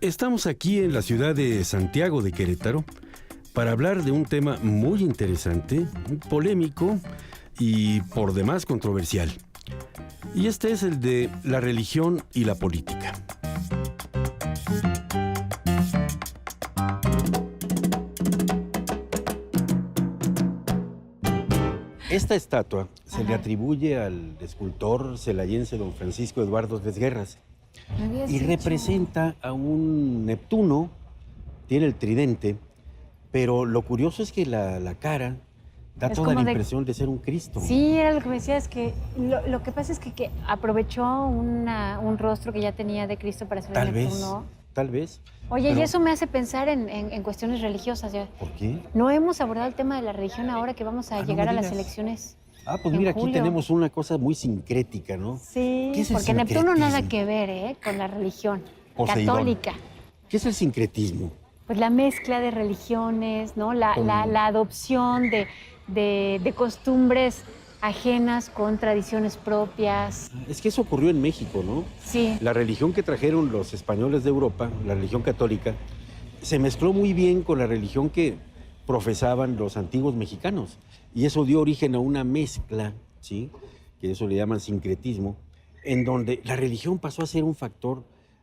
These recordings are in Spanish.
Estamos aquí en la ciudad de Santiago de Querétaro para hablar de un tema muy interesante, polémico y por demás controversial. Y este es el de la religión y la política. Esta estatua se le atribuye al escultor celayense don Francisco Eduardo Desguerras y representa a un Neptuno, tiene el tridente, pero lo curioso es que la cara da toda la impresión de ser un Cristo. Sí, era lo que me decía, es que lo que pasa es que aprovechó un rostro que ya tenía de Cristo para hacer el Neptuno. Tal vez. Oye, y eso me hace pensar en cuestiones religiosas. ¿Por qué? No hemos abordado el tema de la religión ahora que vamos a llegar a las elecciones. Pues mira, aquí tenemos una cosa muy sincrética, ¿no? Sí, porque Neptuno nada que ver con la religión católica. ¿Qué es el sincretismo? Pues la mezcla de religiones, ¿no? La adopción de costumbres ajenas con tradiciones propias. Es que eso ocurrió en México, ¿no? Sí. La religión que trajeron los españoles de Europa, la religión católica, se mezcló muy bien con la religión que profesaban los antiguos mexicanos. Y eso dio origen a una mezcla, ¿sí? Que eso le llaman sincretismo, en donde la religión pasó a ser un factor,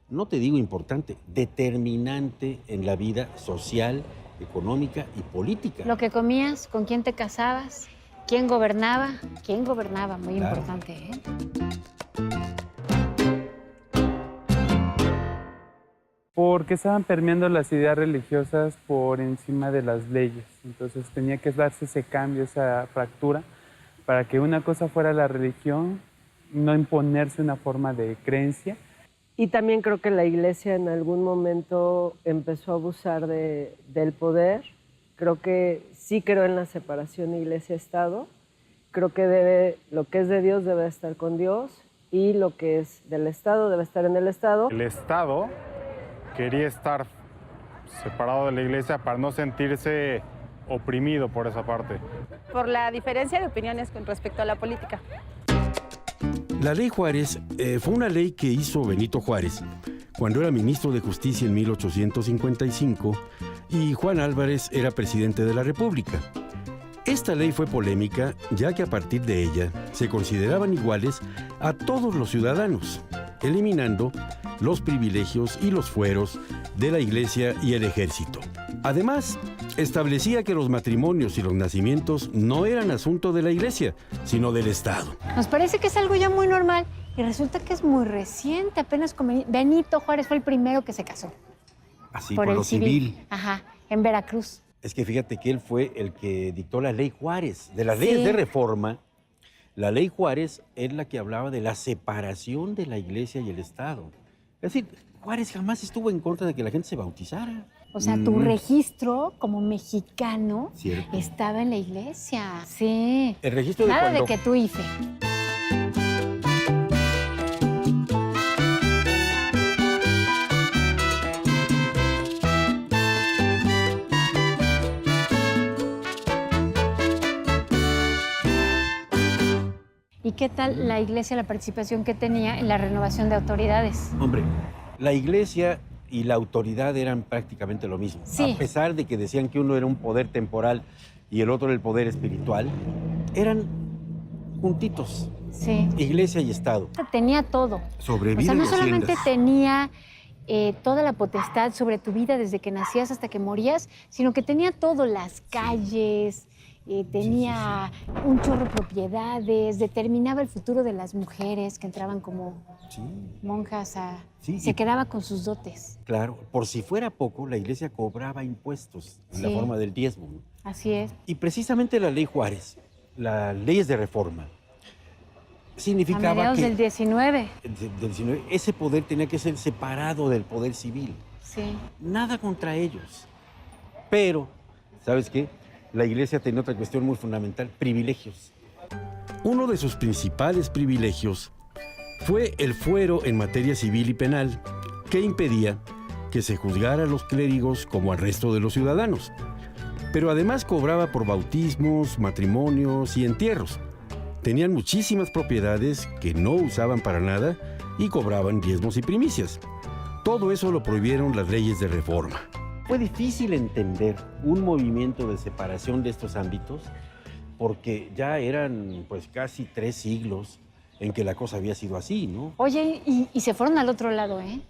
no te digo importante, determinante en la vida social, económica y política. Lo que comías, con quién te casabas, quién gobernaba, muy importante, ¿eh? Porque estaban permeando las ideas religiosas por encima de las leyes. Entonces tenía que darse ese cambio, esa fractura, para que una cosa fuera la religión, no imponerse una forma de creencia. Y también creo que la Iglesia en algún momento empezó a abusar del poder. Creo que sí creo en la separación Iglesia-Estado. Creo que lo que es de Dios debe estar con Dios y lo que es del Estado debe estar en el Estado. El Estado quería estar separado de la Iglesia para no sentirse oprimido por esa parte. Por la diferencia de opiniones con respecto a la política. La Ley Juárez fue una ley que hizo Benito Juárez cuando era ministro de Justicia en 1855 y Juan Álvarez era presidente de la República. Esta ley fue polémica ya que a partir de ella se consideraban iguales a todos los ciudadanos, eliminando los privilegios y los fueros de la Iglesia y el Ejército. Además, establecía que los matrimonios y los nacimientos no eran asunto de la Iglesia, sino del Estado. Nos parece que es algo ya muy normal y resulta que es muy reciente. Apenas con Benito Juárez fue el primero que se casó. Así, por lo civil. Ajá, en Veracruz. Es que fíjate que él fue el que dictó la Ley Juárez. De las leyes de reforma, la Ley Juárez es la que hablaba de la separación de la Iglesia y el Estado. Es decir, Juárez jamás estuvo en contra de que la gente se bautizara. O sea, tu registro como mexicano Cierto. estaba en la Iglesia. Sí. El registro de Nada de que tu IFE. ¿Y qué tal la Iglesia, la participación que tenía en la renovación de autoridades? Hombre, la Iglesia y la autoridad eran prácticamente lo mismo. Sí. A pesar de que decían que uno era un poder temporal y el otro era el poder espiritual, eran juntitos. Sí. Iglesia y Estado. Tenía todo. Sobre vida o sea, no y solamente haciendas. tenía toda la potestad sobre tu vida desde que nacías hasta que morías, sino que tenía todo, las calles, tenía un chorro de propiedades, determinaba el futuro de las mujeres que entraban como monjas se quedaba con sus dotes. Claro, por si fuera poco, la Iglesia cobraba impuestos en la forma del diezmo, ¿no? Así es. Y precisamente la Ley Juárez, las leyes de reforma, significaba a mediados que del 19. Ese poder tenía que ser separado del poder civil. Sí. Nada contra ellos. Pero, ¿sabes qué? La Iglesia tenía otra cuestión muy fundamental, privilegios. Uno de sus principales privilegios fue el fuero en materia civil y penal, que impedía que se juzgara a los clérigos como al resto de los ciudadanos. Pero además cobraba por bautismos, matrimonios y entierros. Tenían muchísimas propiedades que no usaban para nada y cobraban diezmos y primicias. Todo eso lo prohibieron las leyes de reforma. Fue difícil entender un movimiento de separación de estos ámbitos porque ya eran pues casi 3 siglos en que la cosa había sido así, ¿no? Oye, y se fueron al otro lado, ¿eh?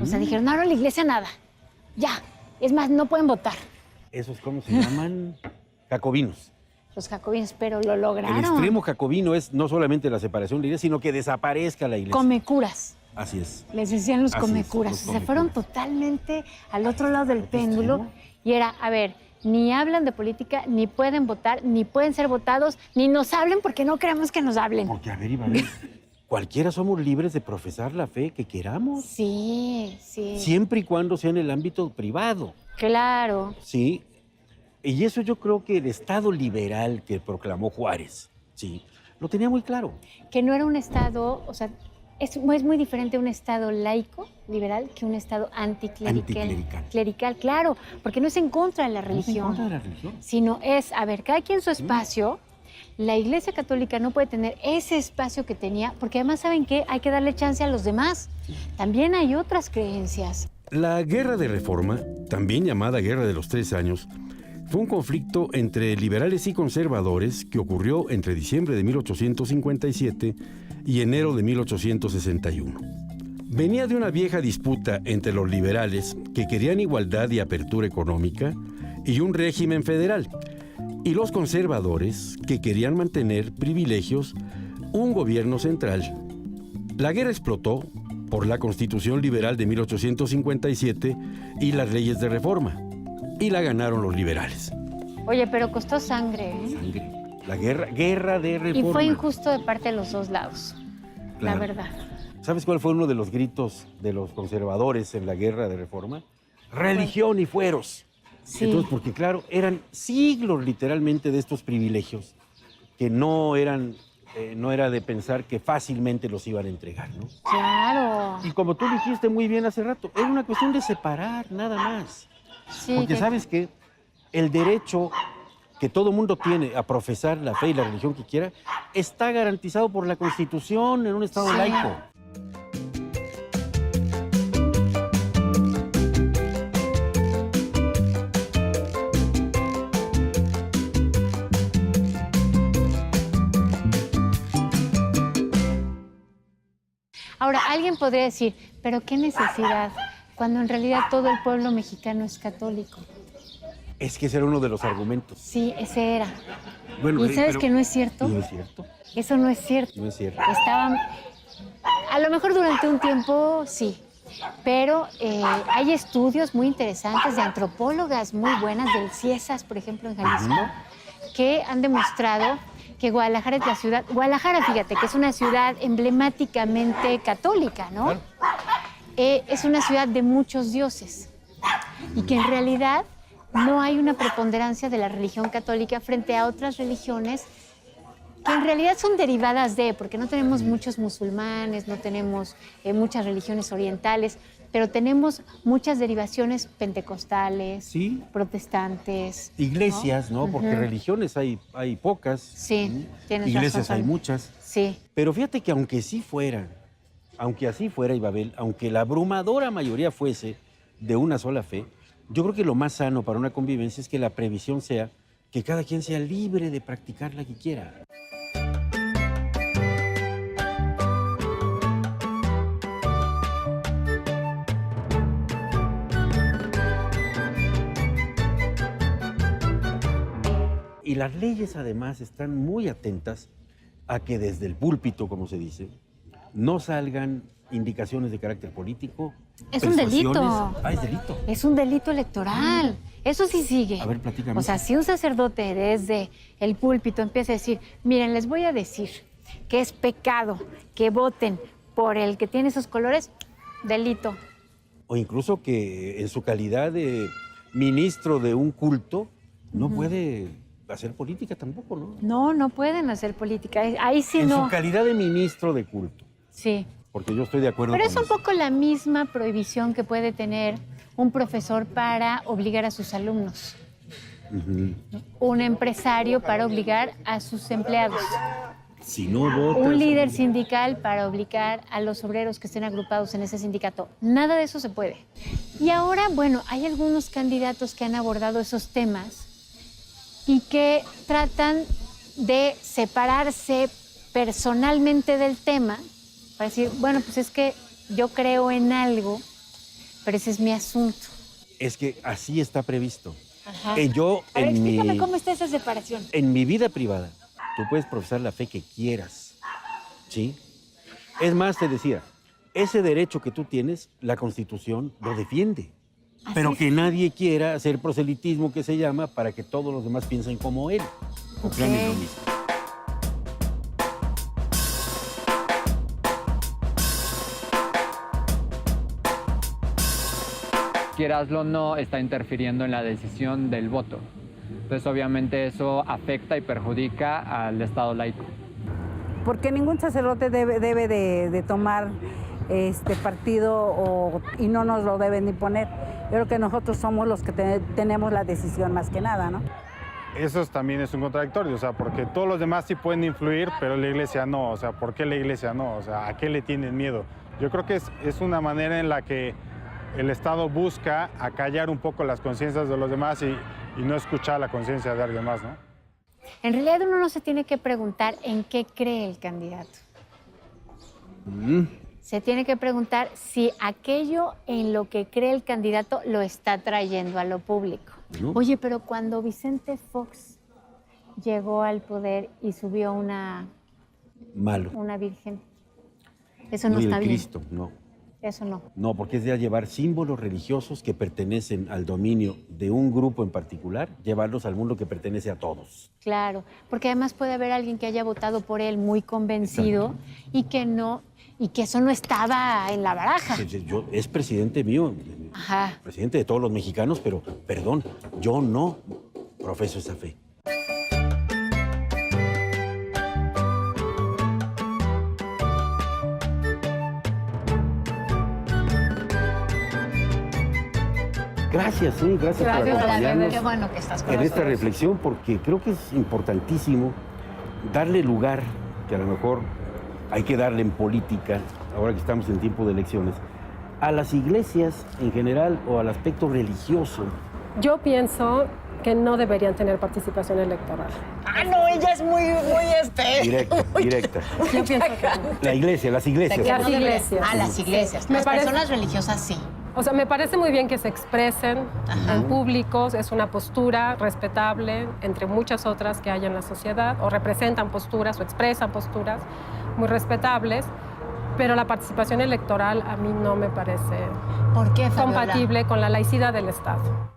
O sea, dijeron, no, la iglesia nada. Ya. Es más, no pueden votar. ¿Esos cómo se llaman? Jacobinos. Los jacobinos, pero lo lograron. El extremo jacobino es no solamente la separación de la iglesia, sino que desaparezca la iglesia. Comecuras. Así es. Les decían los Así comecuras. es, Se fueron totalmente al otro lado del péndulo. extremo. Y era, a ver, ni hablan de política, ni pueden votar, ni pueden ser votados, ni nos hablen porque no queremos que nos hablen. Porque, a ver, Ibabel, cualquiera somos libres de profesar la fe que queramos. Sí, sí. Siempre y cuando sea en el ámbito privado. Claro. Sí. Y eso yo creo que el Estado liberal que proclamó Juárez, sí, lo tenía muy claro. Que no era un Estado, o sea, es muy diferente un Estado laico, liberal, que un Estado Anticlerical. Clerical, claro, porque no es en contra de la ¿No es en religión, contra de la religión? sino es, a ver, cada quien su espacio. La Iglesia Católica no puede tener ese espacio que tenía, porque además, ¿saben qué? Hay que darle chance a los demás. También hay otras creencias. La Guerra de Reforma, también llamada Guerra de los 3 años, fue un conflicto entre liberales y conservadores que ocurrió entre diciembre de 1857 y enero de 1861. Venía de una vieja disputa entre los liberales, que querían igualdad y apertura económica, y un régimen federal, y los conservadores, que querían mantener privilegios, un gobierno central. La guerra explotó por la Constitución Liberal de 1857 y las leyes de reforma, y la ganaron los liberales. Oye, pero costó sangre, ¿eh? Sangre. La guerra de reforma. Y fue injusto de parte de los dos lados, Claro. la verdad. ¿Sabes cuál fue uno de los gritos de los conservadores en la guerra de reforma? Religión y fueros. Sí. Entonces, porque claro, eran siglos literalmente de estos privilegios que no era de pensar que fácilmente los iban a entregar, ¿no? Claro. Y como tú dijiste muy bien hace rato, era una cuestión de separar, nada más. Sí, Porque sabes que el derecho que todo mundo tiene a profesar la fe y la religión que quiera está garantizado por la Constitución en un Estado Sí. laico. Ahora, alguien podría decir, pero qué necesidad, cuando en realidad todo el pueblo mexicano es católico. Es que ese era uno de los argumentos. Sí, ese era. Bueno, ¿Y sabes pero- que no es cierto? No es cierto, Eso no es cierto. no es cierto. Estaban, a lo mejor durante un tiempo sí, pero hay estudios muy interesantes de antropólogas muy buenas, del CIESAS, por ejemplo, en Jalisco, que han demostrado que Guadalajara es la ciudad, Guadalajara, fíjate, que es una ciudad emblemáticamente católica, ¿no? Claro. Es una ciudad de muchos dioses y que en realidad no hay una preponderancia de la religión católica frente a otras religiones que en realidad son derivadas de, porque no tenemos muchos musulmanes, no tenemos muchas religiones orientales, pero tenemos muchas derivaciones pentecostales, Sí. protestantes. Iglesias, ¿no? Porque religiones hay pocas. Sí, tienes Iglesias razón, hay Sam. muchas. Sí, Pero fíjate que aunque así fuera, Ibabel, aunque la abrumadora mayoría fuese de una sola fe, yo creo que lo más sano para una convivencia es que la previsión sea que cada quien sea libre de practicar la que quiera. Y las leyes además están muy atentas a que desde el púlpito, como se dice, no salgan indicaciones de carácter político. Es un persuasiones. delito. Ah, es delito. es un delito electoral. Eso sí sigue. A ver, platícame. O sea, si un sacerdote desde el púlpito empieza a decir, miren, les voy a decir que es pecado que voten por el que tiene esos colores, delito. O incluso que en su calidad de ministro de un culto no puede hacer política tampoco, ¿no? No, no pueden hacer política. Ahí sí En no. su calidad de ministro de culto. Sí. Porque yo estoy de acuerdo Pero con es un eso. poco la misma prohibición que puede tener un profesor para obligar a sus alumnos, Ujú. un empresario para obligar a sus empleados. Si no votas... un líder sindical para obligar a los obreros que estén agrupados en ese sindicato. Nada de eso se puede. Y ahora, bueno, hay algunos candidatos que han abordado esos temas y que tratan de separarse personalmente del tema para decir, bueno, pues es que yo creo en algo, pero ese es mi asunto. Es que así está previsto. Ajá. Yo, A ver, explícame cómo está esa separación. En mi vida privada, tú puedes profesar la fe que quieras, ¿sí? Es más, te decía, ese derecho que tú tienes, la Constitución lo defiende. Así Pero es. que nadie quiera hacer proselitismo, que se llama, para que todos los demás piensen como él. O crean en lo mismo. Quieraslo o no, está interfiriendo en la decisión del voto. Entonces, obviamente, eso afecta y perjudica al Estado laico. Porque ningún sacerdote debe de tomar partido y no nos lo deben ni poner. Yo creo que nosotros somos los que tenemos la decisión más que nada, ¿no? Eso también es un contradictorio, o sea, porque todos los demás sí pueden influir, pero la iglesia no. O sea, ¿por qué la iglesia no? O sea, ¿a qué le tienen miedo? Yo creo que es una manera en la que el Estado busca acallar un poco las conciencias de los demás y no escuchar la conciencia de alguien más, ¿no? En realidad uno no se tiene que preguntar en qué cree el candidato. Se tiene que preguntar si aquello en lo que cree el candidato lo está trayendo a lo público. Oye, pero cuando Vicente Fox llegó al poder y subió una virgen, eso no está bien. Cristo, no. Eso no. No, porque es de llevar símbolos religiosos que pertenecen al dominio de un grupo en particular, llevarlos al mundo que pertenece a todos. Claro, porque además puede haber alguien que haya votado por él muy convencido y que no, y que eso no estaba en la baraja. Es presidente mío, Ajá. presidente de todos los mexicanos, pero perdón, yo no profeso esa fe. Gracias por acompañarnos Qué bueno que estás con en esta nosotros. reflexión, porque creo que es importantísimo darle lugar, que a lo mejor hay que darle en política, ahora que estamos en tiempo de elecciones, a las iglesias en general o al aspecto religioso. Yo pienso que no deberían tener participación electoral. Ah, no, ella es muy Directa. Yo pienso que no. La iglesia, las iglesias. Las iglesias. Ah, las iglesias. Me Las parece- personas religiosas sí. O sea, me parece muy bien que se expresen en públicos, es una postura respetable entre muchas otras que hay en la sociedad, o representan posturas o expresan posturas muy respetables, pero la participación electoral a mí no me parece ¿Por qué, Fabiola? compatible con la laicidad del Estado.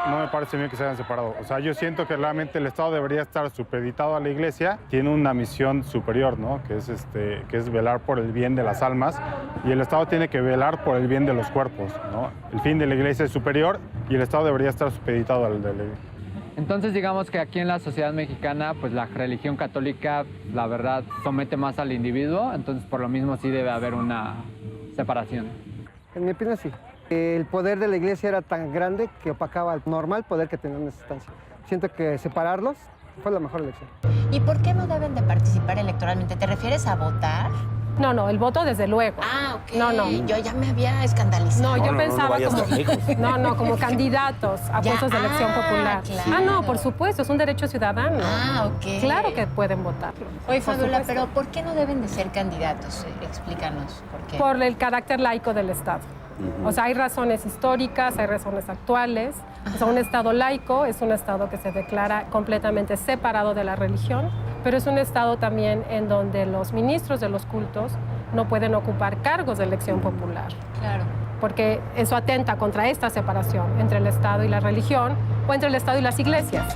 No me parece bien que se hayan separado. O sea, yo siento que realmente el Estado debería estar supeditado a la Iglesia. Tiene una misión superior, ¿no? Que es velar por el bien de las almas. Y el Estado tiene que velar por el bien de los cuerpos, ¿no? El fin de la Iglesia es superior y el Estado debería estar supeditado al de la Iglesia. Entonces, digamos que aquí en la sociedad mexicana, pues la religión católica, la verdad, somete más al individuo. Entonces, por lo mismo, sí debe haber una separación. En mi opinión, sí. El poder de la iglesia era tan grande que opacaba el normal poder que tenía en esa instancia. Siento que separarlos fue la mejor elección. ¿Y por qué no deben de participar electoralmente? ¿Te refieres a votar? No, el voto desde luego. Ah, ok. No. Yo ya me había escandalizado. No, yo no pensaba vayas como... tan lejos. como candidatos a Ya, puestos de elección popular. claro. No, por supuesto, es un derecho ciudadano. Ah, ok. Claro que pueden votar. Oye, por Fabiola, supuesto. pero ¿por qué no deben de ser candidatos? Explícanos, ¿por qué? Por el carácter laico del Estado. O sea, hay razones históricas, hay razones actuales. O sea, un Estado laico es un Estado que se declara completamente separado de la religión, pero es un Estado también en donde los ministros de los cultos no pueden ocupar cargos de elección popular. Claro. Porque eso atenta contra esta separación entre el Estado y la religión o entre el Estado y las iglesias.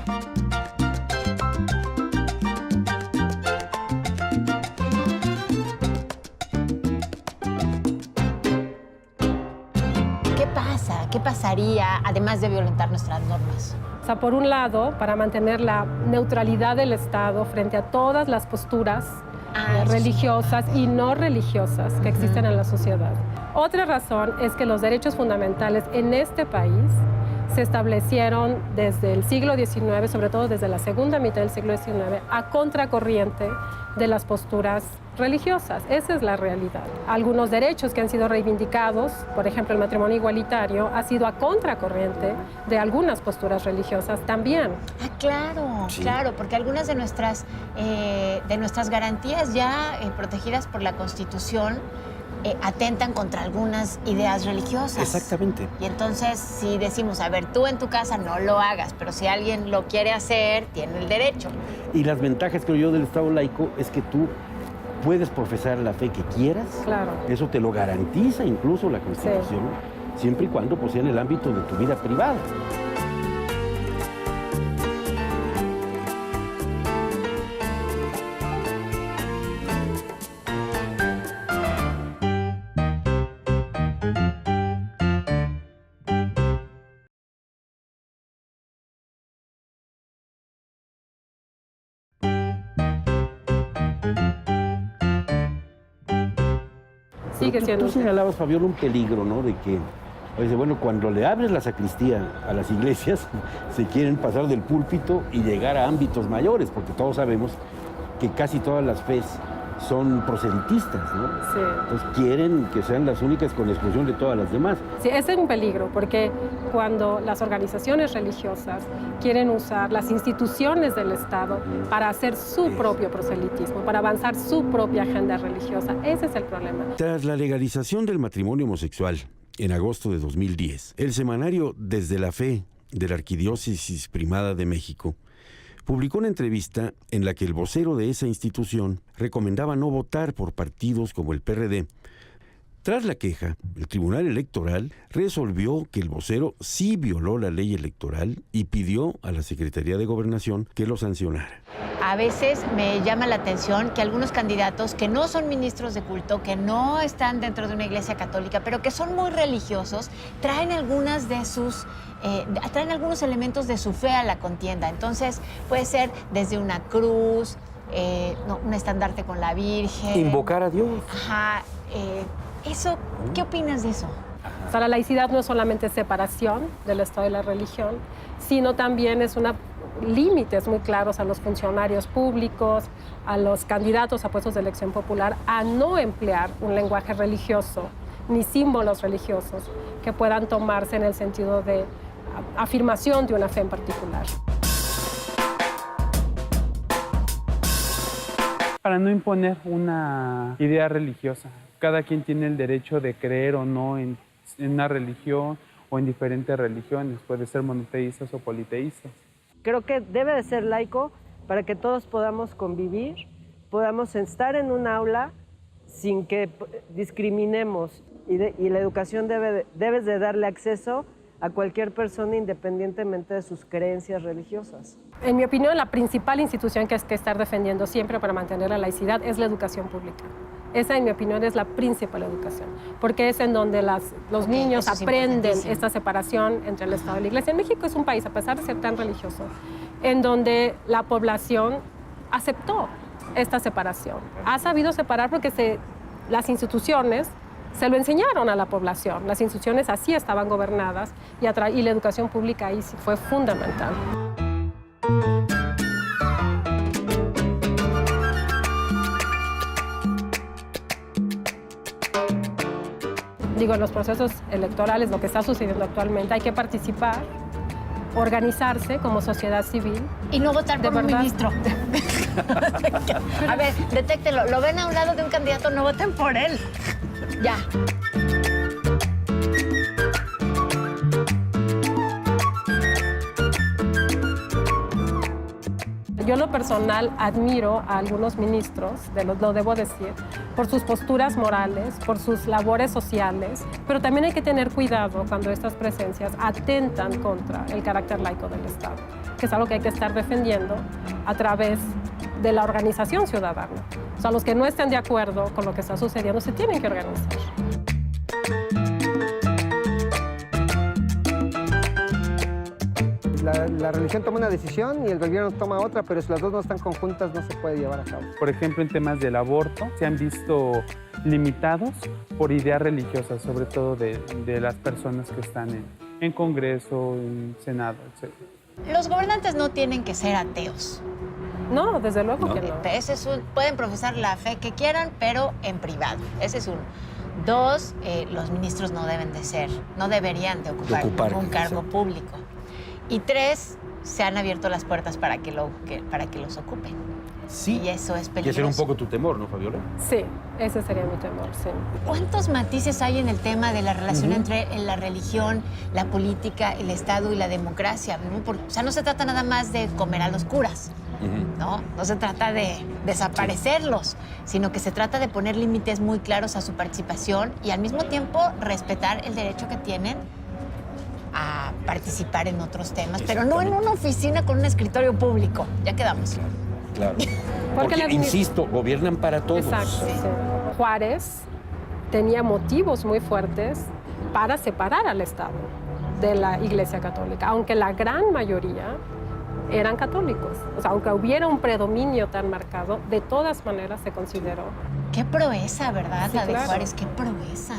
¿Qué pasa? ¿Qué pasaría, además de violentar nuestras normas? O sea, por un lado, para mantener la neutralidad del Estado frente a todas las posturas religiosas y no religiosas que existen en la sociedad. Otra razón es que los derechos fundamentales en este país se establecieron desde el siglo XIX, sobre todo desde la segunda mitad del siglo XIX, a contracorriente de las posturas religiosas. Esa es la realidad. Algunos derechos que han sido reivindicados, por ejemplo, el matrimonio igualitario, ha sido a contracorriente de algunas posturas religiosas también. Ah, claro, sí. Claro, porque algunas de nuestras garantías ya protegidas por la Constitución atentan contra algunas ideas religiosas. Exactamente. Y entonces, si decimos, a ver, tú en tu casa no lo hagas, pero si alguien lo quiere hacer, tiene el derecho. Y las ventajas, creo yo, del Estado laico es que tú puedes profesar la fe que quieras. Claro. Eso te lo garantiza incluso la Constitución, sí. Siempre y cuando pues, sea en el ámbito de tu vida privada. Sigue siendo. Tú señalabas, Fabiola, un peligro, ¿no? De que, oye, bueno, cuando le abres la sacristía a las iglesias, se quieren pasar del púlpito y llegar a ámbitos mayores, porque todos sabemos que casi todas las fes son proselitistas, ¿no? Sí. Entonces quieren que sean las únicas con exclusión de todas las demás. Sí, ese es un peligro, porque cuando las organizaciones religiosas quieren usar las instituciones del Estado para hacer su propio proselitismo, para avanzar su propia agenda religiosa, ese es el problema. Tras la legalización del matrimonio homosexual en agosto de 2010, el semanario Desde la Fe de la Arquidiócesis Primada de México publicó una entrevista en la que el vocero de esa institución recomendaba no votar por partidos como el PRD. Tras la queja, el Tribunal Electoral resolvió que el vocero sí violó la ley electoral y pidió a la Secretaría de Gobernación que lo sancionara. A veces me llama la atención que algunos candidatos que no son ministros de culto, que no están dentro de una iglesia católica, pero que son muy religiosos, traen algunos elementos de su fe a la contienda. Entonces puede ser desde una cruz, un estandarte con la Virgen. Invocar a Dios. Ajá. ¿Qué opinas de eso? O sea, la laicidad no es solamente separación del Estado y la religión, sino también es límites muy claros a los funcionarios públicos, a los candidatos a puestos de elección popular, a no emplear un lenguaje religioso ni símbolos religiosos que puedan tomarse en el sentido de afirmación de una fe en particular. Para no imponer una idea religiosa. Cada quien tiene el derecho de creer o no en una religión o en diferentes religiones. Puede ser monoteístas o politeístas. Creo que debe de ser laico para que todos podamos convivir, podamos estar en un aula sin que discriminemos. Y la educación debes de darle acceso a cualquier persona independientemente de sus creencias religiosas. En mi opinión, la principal institución que hay que estar defendiendo siempre para mantener la laicidad es la educación pública. Esa, en mi opinión, es la principal educación, porque es en donde los niños aprenden esta separación entre el Estado y la Iglesia. En México es un país, a pesar de ser tan religioso, en donde la población aceptó esta separación. Ha sabido separar porque las instituciones se lo enseñaron a la población. Las instituciones así estaban gobernadas y la educación pública ahí sí fue fundamental. Digo, en los procesos electorales, lo que está sucediendo actualmente, hay que participar, organizarse como sociedad civil. Y no votar por un ministro. A ver, detéctelo. Lo ven a un lado de un candidato, no voten por él. Ya. Yo en lo personal admiro a algunos ministros, lo debo decir, por sus posturas morales, por sus labores sociales, pero también hay que tener cuidado cuando estas presencias atentan contra el carácter laico del Estado, que es algo que hay que estar defendiendo a través de la organización ciudadana. O sea, los que no estén de acuerdo con lo que está sucediendo se tienen que organizar. La religión toma una decisión y el gobierno toma otra, pero si las dos no están conjuntas no se puede llevar a cabo. Por ejemplo, en temas del aborto se han visto limitados por ideas religiosas, sobre todo de las personas que están en Congreso, en Senado, etc. Los gobernantes no tienen que ser ateos. No, desde luego que no. Pueden profesar la fe que quieran, pero en privado. Ese es uno. Dos, los ministros no deberían de ocupar un cargo público. Y tres, se han abierto las puertas para que los ocupen. Sí. Y eso es peligroso. Y ese era un poco tu temor, ¿no, Fabiola? Sí, ese sería mi temor, sí. ¿Cuántos matices hay en el tema de la relación entre la religión, la política, el Estado y la democracia? ¿No? O sea, no se trata nada más de comer a los curas, ¿no? No se trata de desaparecerlos, sino que se trata de poner límites muy claros a su participación y al mismo tiempo respetar el derecho que tienen a participar en otros temas, pero no en una oficina con un escritorio público. Ya quedamos. Claro. Porque insisto, gobiernan para todos. Exacto. Sí. Juárez tenía motivos muy fuertes para separar al Estado de la Iglesia Católica, aunque la gran mayoría eran católicos. O sea, aunque hubiera un predominio tan marcado, de todas maneras se consideró. Qué proeza, ¿verdad? Sí, la de claro. Juárez, qué proeza.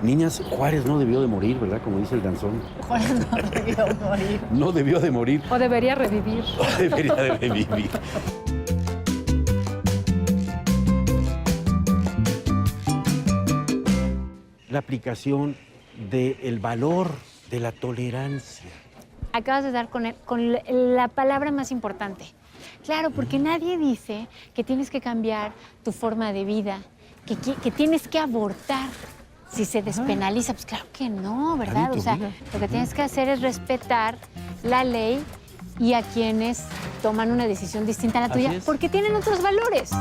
Niñas, Juárez no debió de morir, ¿verdad? Como dice el danzón. Juárez no debió morir. No debió de morir. O debería revivir. O debería de revivir. La aplicación del valor de la tolerancia. Acabas de dar con la palabra más importante. Claro, porque nadie dice que tienes que cambiar tu forma de vida, que tienes que abortar si se despenaliza. Pues claro que no, ¿verdad? O sea, lo que tienes que hacer es respetar la ley y a quienes toman una decisión distinta a la tuya, porque tienen otros valores.